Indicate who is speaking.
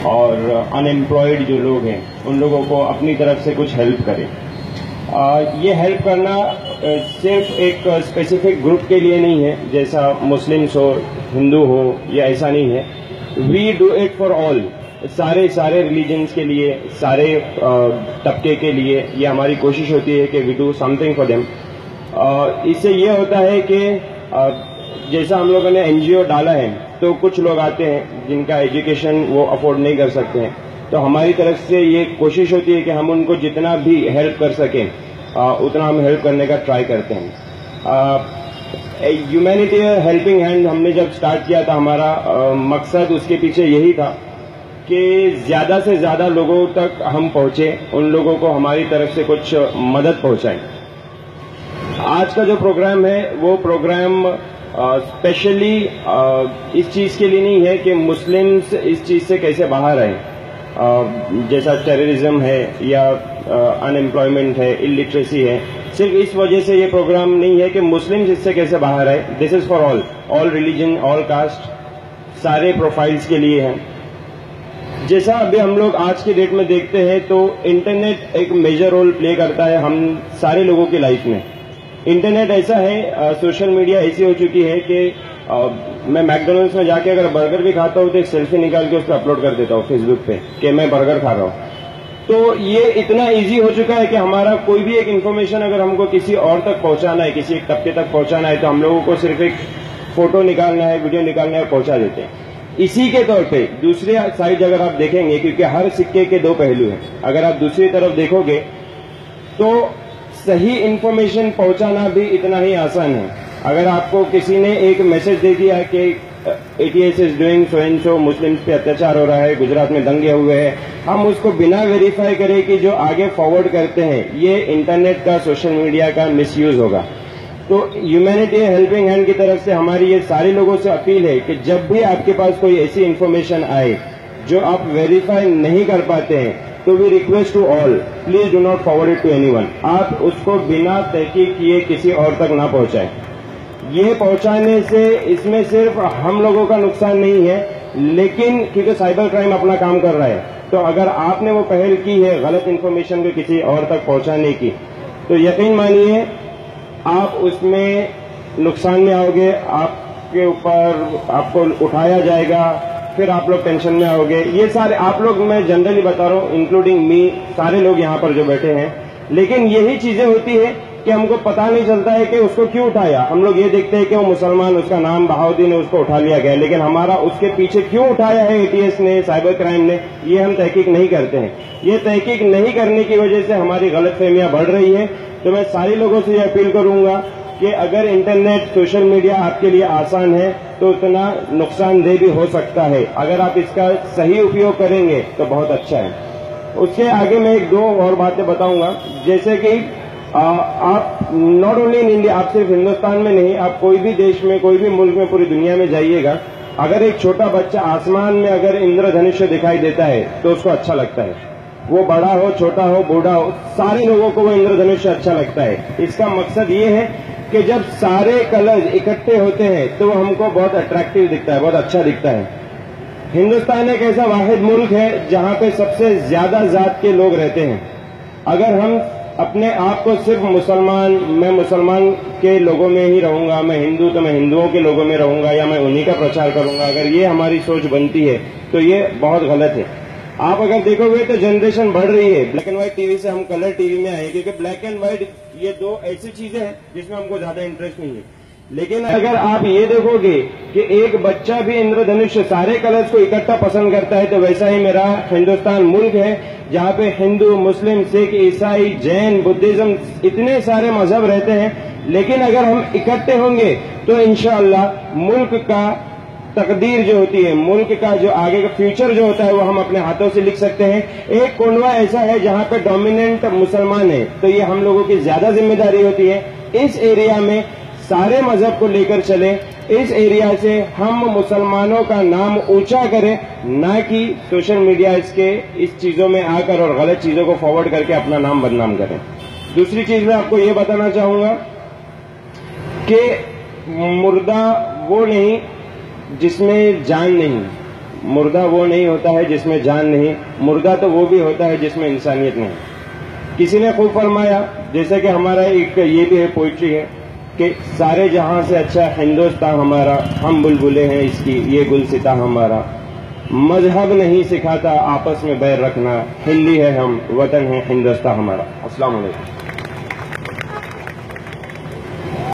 Speaker 1: और अनएम्प्लॉयड जो लोग हैं उन लोगों को अपनी तरफ से कुछ हेल्प करें। ये हेल्प करना सिर्फ एक स्पेसिफिक ग्रुप के लिए नहीं है, जैसा मुस्लिम्स हो, हिंदू हो, ये ऐसा नहीं है। We do it for all, सारे रिलीजन्स के लिए, सारे तबके के लिए ये हमारी कोशिश होती है कि we do something for them. इससे ये होता है कि जैसा हम लोगों ने एनजीओ डाला है तो कुछ लोग आते हैं जिनका एजुकेशन वो अफोर्ड नहीं कर सकते हैं, तो हमारी तरफ से ये कोशिश होती है कि हम उनको जितना भी हेल्प कर सकें उतना हम हेल्प करने का ट्राई करते हैं। ह्यूमैनिटी हेल्पिंग हैंड हमने जब स्टार्ट किया था, हमारा मकसद उसके पीछे यही था कि ज्यादा से ज्यादा लोगों तक हम पहुंचे, उन लोगों को हमारी तरफ से कुछ मदद पहुंचाएं। आज का जो प्रोग्राम है वो प्रोग्राम स्पेशली इस चीज के लिए नहीं है कि मुस्लिम्स इस चीज से कैसे बाहर आए, जैसा टेररिज्म है या अनएम्प्लॉयमेंट है, इलिटरेसी है। सिर्फ इस वजह से ये प्रोग्राम नहीं है कि मुस्लिम्स इससे कैसे बाहर आए। This is for all religion, all cast, सारे प्रोफाइल्स के लिए है। जैसा अभी हम लोग आज के डेट में देखते हैं तो इंटरनेट एक मेजर रोल प्ले करता है हम सारे लोगों की लाइफ में। इंटरनेट ऐसा है, सोशल मीडिया ऐसी हो चुकी है कि मैं मैकडोनल्ड्स में जाके अगर बर्गर भी खाता हूँ तो एक सेल्फी निकाल के उस पर अपलोड कर देता हूँ फेसबुक पे कि मैं बर्गर खा रहा हूँ। तो ये इतना इजी हो चुका है कि हमारा कोई भी एक इन्फॉर्मेशन अगर हमको किसी और तक पहुंचाना है, किसी एक तबके तक पहुंचाना है, तो हम लोगों को सिर्फ एक फोटो निकालना है, वीडियो निकालना है, पहुंचा देते हैं। इसी के तौर पे दूसरी साइड अगर आप देखेंगे, क्योंकि हर सिक्के के दो पहलू हैं, अगर आप दूसरी तरफ देखोगे तो सही इन्फॉर्मेशन पहुंचाना भी इतना ही आसान है। अगर आपको किसी ने एक मैसेज दे दिया कि ATS is doing so and so, Muslims पे अत्याचार हो रहा है, गुजरात में दंगे हुए हैं, हम उसको बिना वेरीफाई करे कि जो आगे फॉरवर्ड करते हैं, ये इंटरनेट का, सोशल मीडिया का मिसयूज होगा। तो ह्यूमैनिटी हेल्पिंग हैंड की तरफ से हमारी ये सारे लोगों से अपील है कि जब भी आपके पास कोई ऐसी इन्फॉर्मेशन आए जो आप वेरीफाई नहीं कर पाते हैं, तो we request to all, please do not forward it to anyone. आप उसको बिना तहकीक किए किसी और तक ना पहुंचाएं। ये पहुंचाने से इसमें सिर्फ हम लोगों का नुकसान नहीं है, लेकिन क्योंकि साइबर क्राइम अपना काम कर रहा है, तो अगर आपने वो पहल की है गलत इन्फॉर्मेशन को किसी और तक पहुंचाने की, तो यकीन मानिए आप उसमें नुकसान में आओगे, आपके ऊपर आपको उठाया जाएगा, फिर आप लोग टेंशन में आओगे। ये सारे आप लोग, मैं जनरली बता रहा हूँ, इंक्लूडिंग मी, सारे लोग यहाँ पर जो बैठे हैं, लेकिन यही चीजें होती है कि हमको पता नहीं चलता है कि उसको क्यों उठाया। हम लोग ये देखते हैं कि वो मुसलमान, उसका नाम बहाउद्दीन है, उसको उठा लिया गया, लेकिन हमारा उसके पीछे क्यों उठाया है ATS ने, साइबर क्राइम ने, ये हम तहकीक नहीं करते हैं। ये तहकीक नहीं करने की वजह से हमारी गलतफहमियां बढ़ रही है। तो मैं सारे लोगों से ये अपील करूंगा कि अगर इंटरनेट, सोशल मीडिया आपके लिए आसान है तो उतना नुकसानदेह भी हो सकता है। अगर आप इसका सही उपयोग करेंगे तो बहुत अच्छा है। उसके आगे मैं एक दो और बातें बताऊंगा, जैसे कि आप नॉट ओनली इन इंडिया, आप सिर्फ हिंदुस्तान में नहीं, आप कोई भी देश में, कोई भी मुल्क में, पूरी दुनिया में जाइएगा, अगर एक छोटा बच्चा आसमान में अगर इंद्रधनुष्य दिखाई देता है तो उसको अच्छा लगता है। वो बड़ा हो, छोटा हो, बूढ़ा हो, सारे लोगों को वो इंद्रधनुष्य अच्छा लगता है। इसका मकसद ये है कि जब सारे कलर्स इकट्ठे होते हैं तो वो हमको बहुत अट्रैक्टिव दिखता है, बहुत अच्छा दिखता है। हिंदुस्तान एक ऐसा वाहिद मुल्क है जहां पे सबसे ज्यादा जात के लोग रहते हैं। अगर हम अपने आप को सिर्फ मुसलमान, मैं मुसलमान के लोगों में ही रहूंगा, मैं हिंदू तो मैं हिंदुओं के लोगों में रहूंगा, या मैं उन्हीं का प्रचार करूंगा, अगर ये हमारी सोच बनती है तो ये बहुत गलत है। आप अगर देखोगे तो जनरेशन बढ़ रही है, ब्लैक एंड व्हाइट टीवी से हम कलर टीवी में आए, क्योंकि ब्लैक एंड व्हाइट ये दो ऐसी चीजें हैं जिसमें हमको ज्यादा इंटरेस्ट नहीं है। लेकिन अगर आप ये देखोगे कि एक बच्चा भी इंद्रधनुष्य, सारे कलर्स को इकट्ठा पसंद करता है, तो वैसा ही मेरा हिंदुस्तान मुल्क है जहाँ पे हिंदू, मुस्लिम, सिख, ईसाई, जैन, बुद्धिज्म, इतने सारे मजहब रहते हैं। लेकिन अगर हम इकट्ठे होंगे तो इंशाअल्लाह मुल्क का तकदीर जो होती है, मुल्क का जो आगे का फ्यूचर जो होता है, वो हम अपने हाथों से लिख सकते हैं। एक कोंडवा ऐसा है जहाँ पे डोमिनेंट मुसलमान है, तो ये हम लोगों की ज्यादा जिम्मेदारी होती है इस एरिया में सारे मजहब को लेकर चले, इस एरिया से हम मुसलमानों का नाम ऊंचा करें, ना कि सोशल मीडिया इसके इस चीजों में आकर और गलत चीजों को फॉरवर्ड करके अपना नाम बदनाम करें। दूसरी चीज मैं आपको ये बताना चाहूंगा कि मुर्दा वो नहीं जिसमें जान नहीं। मुर्दा वो नहीं होता है जिसमें जान नहीं, मुर्दा तो वो भी होता है जिसमें इंसानियत नहीं। किसी ने खूब फरमाया, जैसे कि हमारा एक ये भी है पोइट्री है कि सारे जहां से अच्छा हिंदुस्तान हमारा, हम बुलबुले हैं इसकी ये गुलसिता हमारा, मजहब नहीं सिखाता आपस में बैर रखना, हिंदी है हम, वतन है हिंदुस्तान हमारा। अस्सलाम वालेकुम।